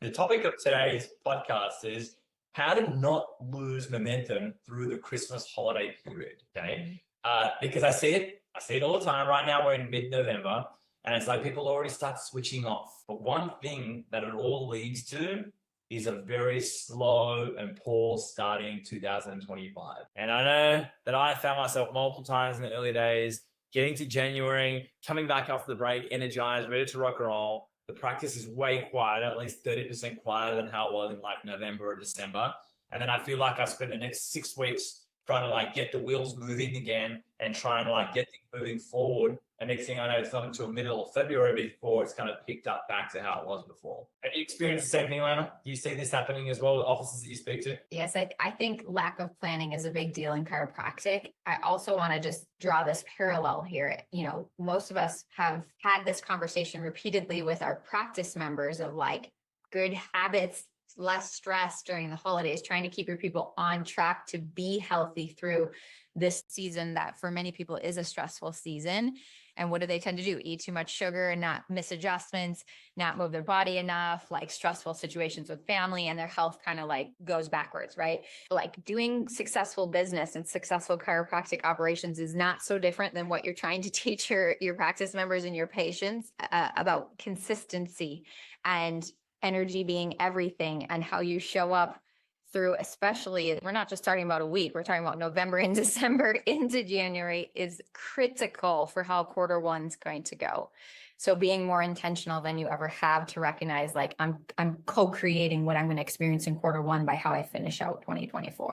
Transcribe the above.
The topic of today's podcast is how to not lose momentum through the Christmas holiday period. Okay, because I see it all the time. Right now, we're in mid-November, and it's like people already start switching off. But one thing that it all leads to is a very slow and poor starting 2025. And I know that I found myself multiple times in the early days getting to January, coming back after the break, energized, ready to rock and roll. The practice is way quieter, at least 30% quieter than how it was in like November or December. And then I feel like I spent the next 6 weeks trying to like get the wheels moving again and trying to like get things moving forward. And next thing I know, it's not until middle of February before it's kind of picked up back to how it was before. Have you experienced the same thing, Lana? Do you see this happening as well with offices that you speak to? Yes, I think lack of planning is a big deal in chiropractic. I also want to just draw this parallel here. Most of us have had this conversation repeatedly with our practice members of like good habits, less stress during the holidays, trying to keep your people on track to be healthy through this season that for many people is a stressful season. And what do they tend to do? Eat too much sugar and not miss adjustments, not move their body enough, like stressful situations with family, and their health kind of like goes backwards, right? Like doing successful business and successful chiropractic operations is not so different than what you're trying to teach your practice members and your patients about consistency and energy being everything, and how you show up through, especially, we're not just talking about a week, we're talking about November and December into January, is critical for how quarter one's going to go. So being more intentional than you ever have to recognize, like, I'm co-creating what I'm going to experience in quarter one by how I finish out 2024.